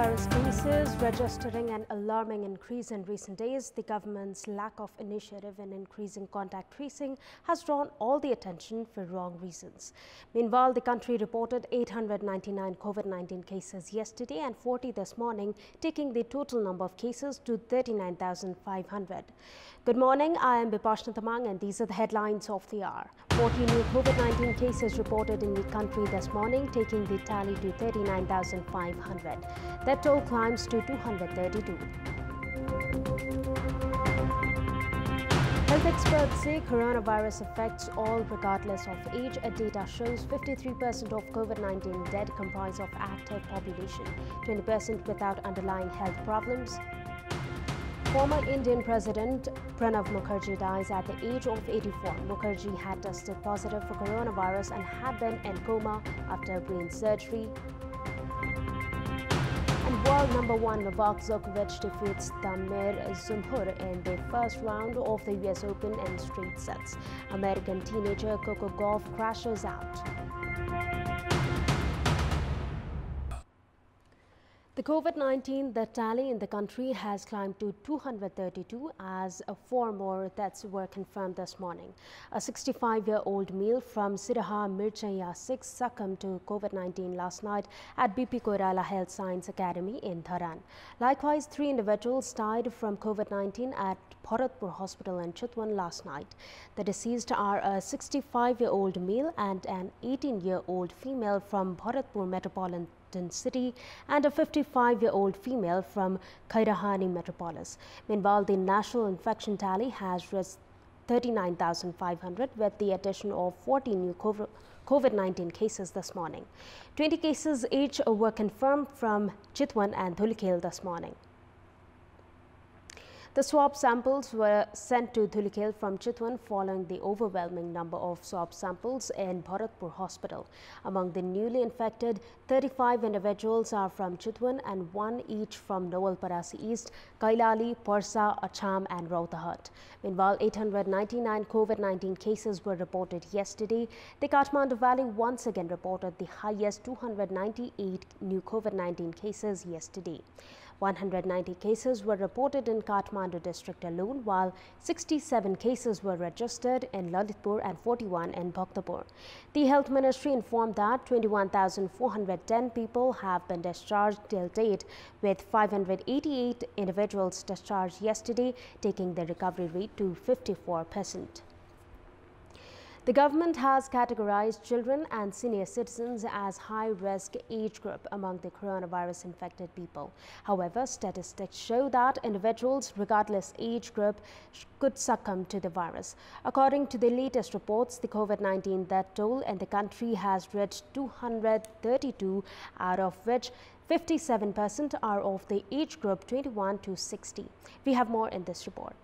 Coronavirus cases registering an alarming increase in recent days, the government's lack of initiative in increasing contact tracing has drawn all the attention for wrong reasons. Meanwhile, the country reported 899 COVID-19 cases yesterday and 40 this morning, taking the total number of cases to 39,500. Good morning, I am Bipashna Tamang and these are the headlines of the hour. 40 new COVID-19 cases reported in the country this morning, taking the tally to 39,500. That toll climbs to 232. Health experts say coronavirus affects all regardless of age. Data shows 53% of COVID-19 dead comprise of active population, 20% without underlying health problems. Former Indian President Pranab Mukherjee dies at the age of 84. Mukherjee had tested positive for coronavirus and had been in coma after brain surgery. And world number one Novak Djokovic defeats Damir Zumhur in the first round of the US Open in straight sets. American teenager Coco Gauff crashes out. The COVID-19 death tally in the country has climbed to 232 as 4 more deaths were confirmed this morning. A 65-year-old male from Siraha Mirchaya 6 succumbed to COVID-19 last night at BP Koirala Health Science Academy in Dharan. Likewise, 3 individuals died from COVID-19 at Bharatpur Hospital in Chitwan last night. The deceased are a 65-year-old male and an 18-year-old female from Bharatpur Metropolitan City and a 55-year-old female from Khairahani Metropolis. Meanwhile, the national infection tally has reached 39,500 with the addition of 40 new COVID-19 cases this morning. 20 cases each were confirmed from Chitwan and Dhulikhel this morning. The swab samples were sent to Dhulikhel from Chitwan following the overwhelming number of swab samples in Bharatpur Hospital. Among the newly infected, 35 individuals are from Chitwan and 1 each from Novalparasi East, Kailali, Parsa, Acham and Rohtahat. Meanwhile, 899 COVID-19 cases were reported yesterday. The Kathmandu Valley once again reported the highest 298 new COVID-19 cases yesterday. 190 cases were reported in Kathmandu district alone, while 67 cases were registered in Lalitpur and 41 in Bhaktapur. The Health Ministry informed that 21,410 people have been discharged till date, with 588 individuals discharged yesterday, taking the recovery rate to 54%. The government has categorized children and senior citizens as high-risk age group among the coronavirus infected people. However, statistics show that individuals, regardless age group, could succumb to the virus. According to the latest reports, the COVID-19 death toll in the country has reached 232, out of which 57% are of the age group 21 to 60. We have more in this report.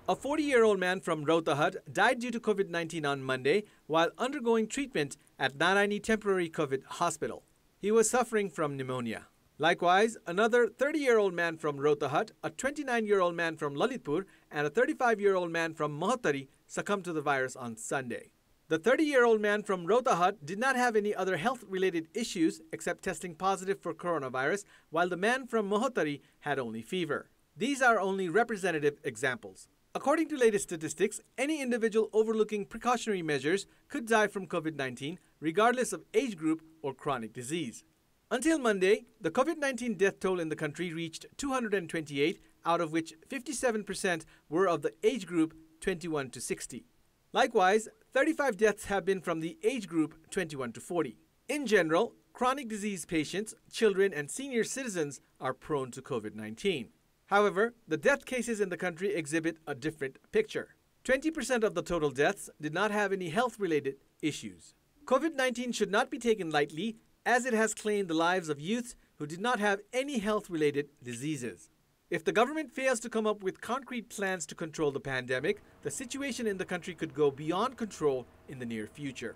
A 40-year-old man from Rohtahat died due to COVID-19 on Monday while undergoing treatment at Narayani Temporary COVID Hospital. He was suffering from pneumonia. Likewise, another 30-year-old man from Rohtahat, a 29-year-old man from Lalitpur, and a 35-year-old man from Mohattari succumbed to the virus on Sunday. The 30-year-old man from Rohtahat did not have any other health-related issues except testing positive for coronavirus, while the man from Mohattari had only fever. These are only representative examples. According to latest statistics, any individual overlooking precautionary measures could die from COVID-19 regardless of age group or chronic disease. Until Monday, the COVID-19 death toll in the country reached 228, out of which 57% were of the age group 21 to 60. Likewise, 35 deaths have been from the age group 21 to 40. In general, chronic disease patients, children and senior citizens are prone to COVID-19. However, the death cases in the country exhibit a different picture. 20% of the total deaths did not have any health-related issues. COVID-19 should not be taken lightly, as it has claimed the lives of youths who did not have any health-related diseases. If the government fails to come up with concrete plans to control the pandemic, the situation in the country could go beyond control in the near future.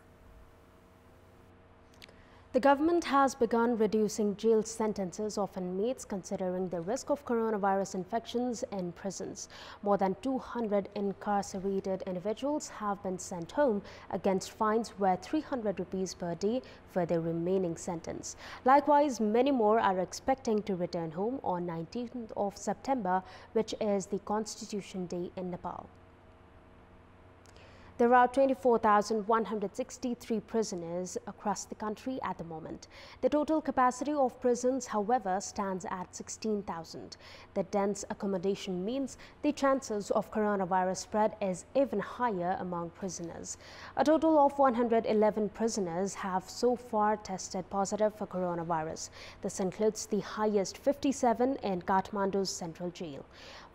The government has begun reducing jail sentences of inmates considering the risk of coronavirus infections in prisons. More than 200 incarcerated individuals have been sent home against fines worth 300 rupees per day for their remaining sentence. Likewise, many more are expecting to return home on 19th of September, which is the Constitution Day in Nepal. There are 24,163 prisoners across the country at the moment. The total capacity of prisons, however, stands at 16,000. The dense accommodation means the chances of coronavirus spread is even higher among prisoners. A total of 111 prisoners have so far tested positive for coronavirus. This includes the highest 57 in Kathmandu's central jail.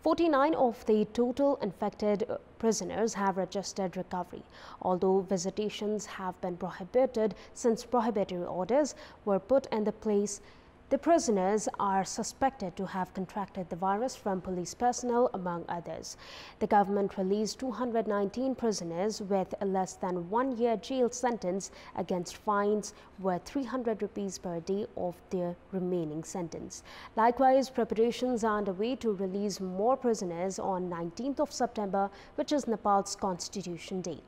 49 of the total infected prisoners have registered recovery. Although visitations have been prohibited since prohibitory orders were put into place, the prisoners are suspected to have contracted the virus from police personnel, among others. The government released 219 prisoners with a less than 1 year jail sentence against fines worth 300 rupees per day of their remaining sentence. Likewise, preparations are underway to release more prisoners on 19th of September, which is Nepal's Constitution Day.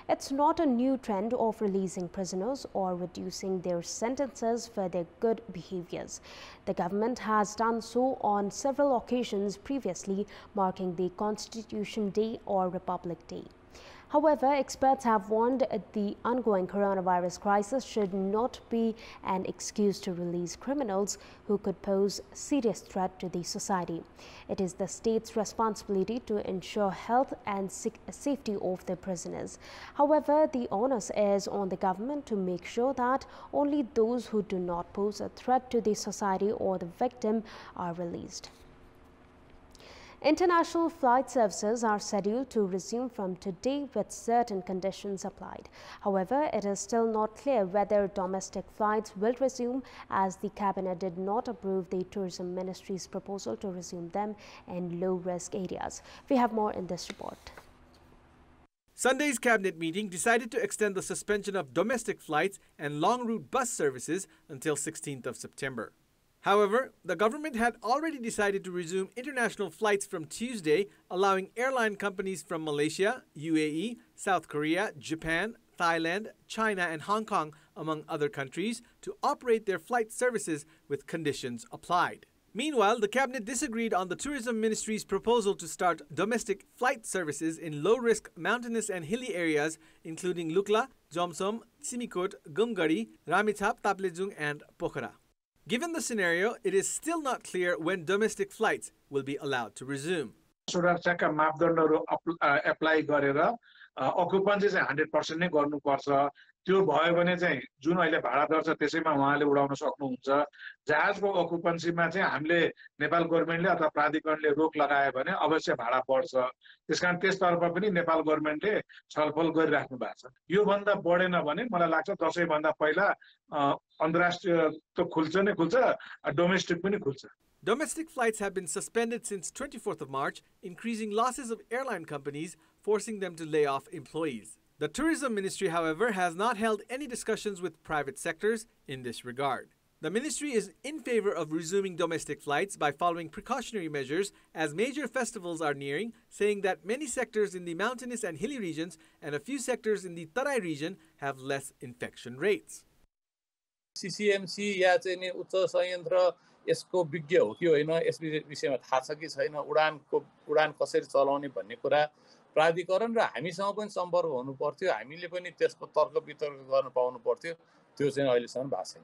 It's not a new trend of releasing prisoners or reducing their sentences for their good behaviors. The government has done so on several occasions previously, marking the Constitution Day or Republic Day. However, experts have warned the ongoing coronavirus crisis should not be an excuse to release criminals who could pose a serious threat to the society. It is the state's responsibility to ensure health and safety of the prisoners. However, the onus is on the government to make sure that only those who do not pose a threat to the society or the victim are released. International flight services are scheduled to resume from today with certain conditions applied. However, it is still not clear whether domestic flights will resume, as the cabinet did not approve the Tourism Ministry's proposal to resume them in low-risk areas. We have more in this report. Sunday's cabinet meeting decided to extend the suspension of domestic flights and long-route bus services until 16th of September. However, the government had already decided to resume international flights from Tuesday, allowing airline companies from Malaysia, UAE, South Korea, Japan, Thailand, China, and Hong Kong, among other countries, to operate their flight services with conditions applied. Meanwhile, the cabinet disagreed on the Tourism Ministry's proposal to start domestic flight services in low-risk mountainous and hilly areas, including Lukla, Jomsom, Simikot, Gumgari, Ramechhap, Taplejung, and Pokhara. Given the scenario, it is still not clear when domestic flights will be allowed to resume. सुरक्षाका मापदण्डहरू apply गरेर occupancy चाहिँ 100% नै गर्नुपर्छ। त्यो भयो भने चाहिँ जुन अहिले भाडा दर छ त्यसैमा उहाँले उडाउन सक्नुहुन्छ। जहाजको अकुपेन्सीमा चाहिँ हामीले नेपाल गभर्नमेन्टले अथवा प्राधिकरणले रोक लगायो भने अवश्य भाडा बढ्छ। त्यसकारण त्यसतर्फ पनि नेपाल गभर्नमेन्टले छलफल गरिराख्नु भएको छ। यो भन्दा बढेन भने मलाई लाग्छ दशैं भन्दा पहिला अन्तर्राष्ट्रिय त खुल्छ नै खुल्छ, डोमेस्टिक पनि खुल्छ। Domestic flights have been suspended since 24th of March, increasing losses of airline companies, forcing them to lay off employees. The Tourism Ministry, however, has not held any discussions with private sectors in this regard. The ministry is in favor of resuming domestic flights by following precautionary measures as major festivals are nearing, saying that many sectors in the mountainous and hilly regions and a few sectors in the Tarai region have less infection rates. CCMC या चाहिँ नि उच्च संयन्त्र यसको विज्ञ हो कि होइन यस विषयमा थाहा छ कि छैन, उडान कसरी चलाउने भन्ने कुरा प्राधिकरण र हामीसँग पनि सम्पर्क हुनु पर्थ्यो, हामीले पनि त्यसको तर्क वितर्क गर्न पाउनु पर्थ्यो, त्यो चाहिँ अहिलेसम्म भएको छैन।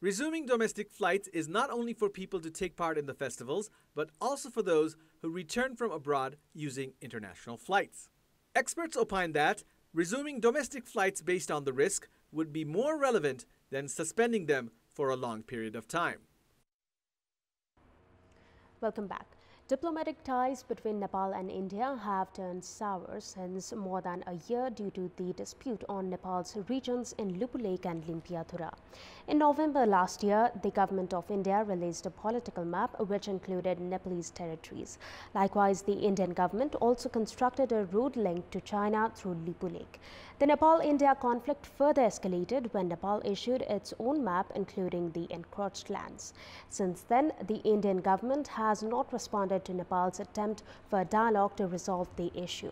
Resuming domestic flights is not only for people to take part in the festivals, but also for those who return from abroad using international flights. Experts opine that resuming domestic flights based on the risk would be more relevant than suspending them for a long period of time. Welcome back. Diplomatic ties between Nepal and India have turned sour since more than a year due to the dispute on Nepal's regions in Lupu Lake and Limpiathura. In November last year, the government of India released a political map which included Nepalese territories. Likewise, the Indian government also constructed a road link to China through Lupu Lake. The Nepal-India conflict further escalated when Nepal issued its own map including the encroached lands. Since then, the Indian government has not responded to Nepal's attempt for a dialogue to resolve the issue.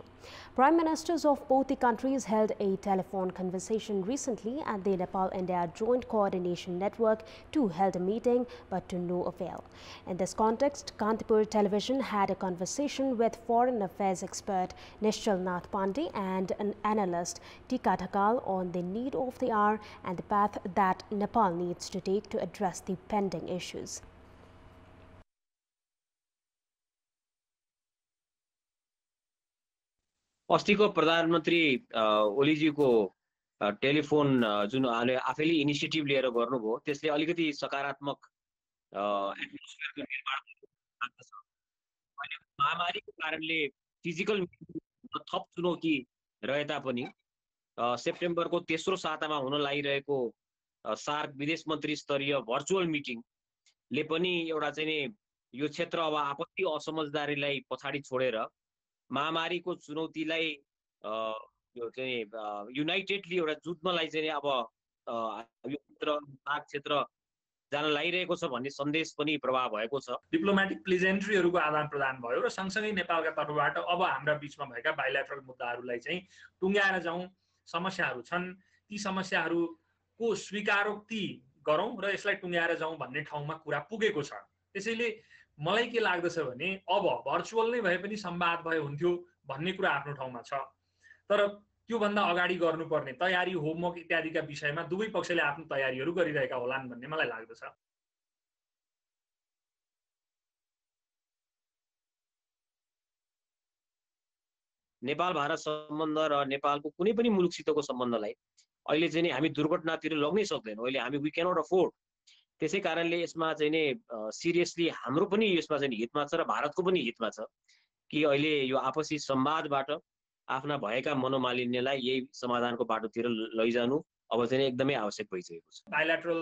Prime ministers of both the countries held a telephone conversation recently, and the Nepal-India Joint Coordination Network too held a meeting, but to no avail. In this context, Kantipur television had a conversation with foreign affairs expert Nishchal Nath Pandey and an analyst Tika Dhakal on the need of the hour and the path that Nepal needs to take to address the pending issues. अस्तिको प्रधानमन्त्री ओलीजीको telephone जुन आफैले initiative लिएर गर्नुभयो त्यसले अलिकति सकारात्मक एटमोस्फियरको निर्माण लाग्दछ। अहिले महामारीको कारणले फिजिकल थप चुनौती रहे तापनि सेप्टेम्बरको तेस्रो सातामा हुन लागिरहेको सार्क विदेश मन्त्री स्तरीय भर्चुअल मिटिङले पनि एउटा चाहिँ नि यो क्षेत्र अब आपत्ति असमझदारीलाई पछाडि छोडेर महामारी को चुनौतीलाई यो चाहिँ युनाइटेडली एउटा जुट्नलाई चाहिँ अब यो क्षेत्र जान लागिरहेको छ भन्ने सन्देश पनि प्रभाव भएको छ। डिप्लोमेटिक प्लेजेन्ट्रीहरूको आदान प्रदान भयो र सँगसँगै नेपालका तर्फबाट अब हाम्रा बीचमा भएका बाइलेटरल मुद्दाहरूलाई चाहिँ टुङ्ग्याएर जाउँ, समस्याहरू छन् ती समस्याहरूको स्वीकारोक्ति गरौँ र यसलाई टुङ्ग्याएर जाउँ भन्ने ठाउँमा कुरा पुगेको छ। त्यसैले मलाई के लाग्दछ भने अब भर्चुअल नै भए पनि संवाद भए हुन्थ्यो भन्ने कुरा आफ्नो ठाउँमा छ, तर त्यो भन्दा अगाडि गर्नुपर्ने तयारी होमवर्क इत्यादिका विषयमा दुवै पक्षले आफ्नो तयारीहरू गरिरहेका होलान् भन्ने मलाई लाग्दछ। नेपाल भारत सम्बन्ध र नेपालको कुनै पनि मुलुकसितको सम्बन्धलाई अहिले चाहिँ हामी दुर्घटनातिर लग्नै सक्दैनौँ। अहिले हामी वी क्यानट अफोर्ड। त्यसै कारणले यसमा चाहिँ नि सिरियसली हाम्रो पनि यसमा चाहिँ हितमा छ र भारतको पनि हितमा छ कि अहिले यो आपसी संवादबाट आफ्ना भएका मनोमालिन्यलाई यही समाधानको बाटोतिर लैजानु अब चाहिँ एकदमै आवश्यक भइसकेको छ। बाइलेटरल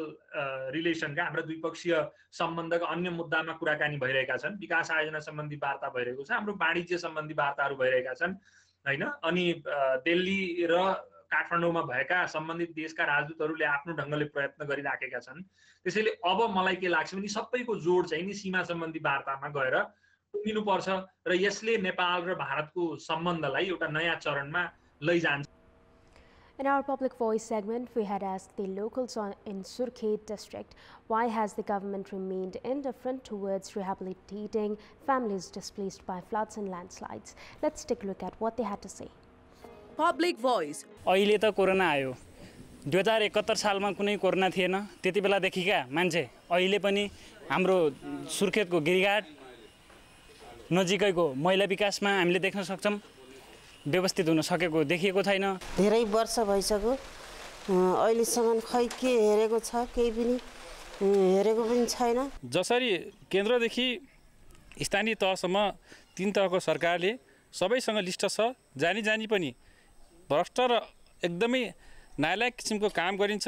रिलेसनका हाम्रा द्विपक्षीय सम्बन्धका अन्य मुद्दामा कुराकानी भइरहेका छन्, विकास आयोजना सम्बन्धी वार्ता भइरहेको छ, हाम्रो वाणिज्य सम्बन्धी वार्ताहरू भइरहेका छन् हैन। अनि दिल्ली र काठमाडौँमा भएका सम्बन्धित देशका राजदूतहरूले आफ्नो ढङ्गले प्रयत्न गरिराखेका छन्। त्यसैले अब मलाई के लाग्छ भने सबैको जोड चाहिँ नि सीमा सम्बन्धी वार्तामा गएर टुङ्गिनुपर्छ र यसले नेपाल र भारतको सम्बन्धलाई एउटा नयाँ चरणमा लैजान्छ। In our Public Voice segment, we had asked the locals in Surkhet district, why has the government remained indifferent towards rehabilitating families displaced by floods and landslides? Let's take a look at what they had to say. Public Voice. अहिले त corona आयो, 2071 सालमा कुनै corona थिएन। त्यति बेलादेखिका मान्छे अहिले पनि हाम्रो सुर्खेतको गिरिघाट नजिकैको महिला विकासमा हामीले देख्न सक्छौं व्यवस्थित हुन सकेको देखिएको छैन। धेरै वर्ष भइसक्यो, अहिलेसम्म खै के हेरेको छ, केही पनि हेरेको पनि छैन। जसरी केन्द्रदेखि स्थानीय तहसम्म तीन तहको सरकारले सबैसँग लिस्ट छ, जानी जानी पनि भ्रष्ट र एकदमै नालायक किसिमको काम गरिन्छ।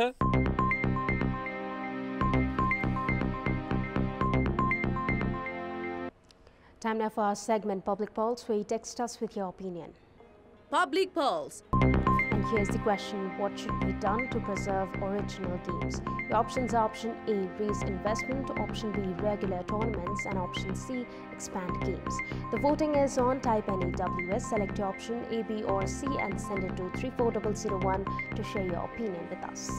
Time now for our segment Public Pulse, where you text us with your opinion. Public Pulse. And here's the question: what should be done to preserve original games? Your options are option A, raise investment, option B, regular tournaments, and option C, expand games. The voting is on. Type any WS, select your option A, B or C and send it to 34001 to share your opinion with us.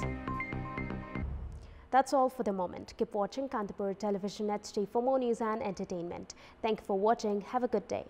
That's all for the moment. Keep watching Kantipur Television HD for more news and entertainment. Thank you for watching. Have a good day.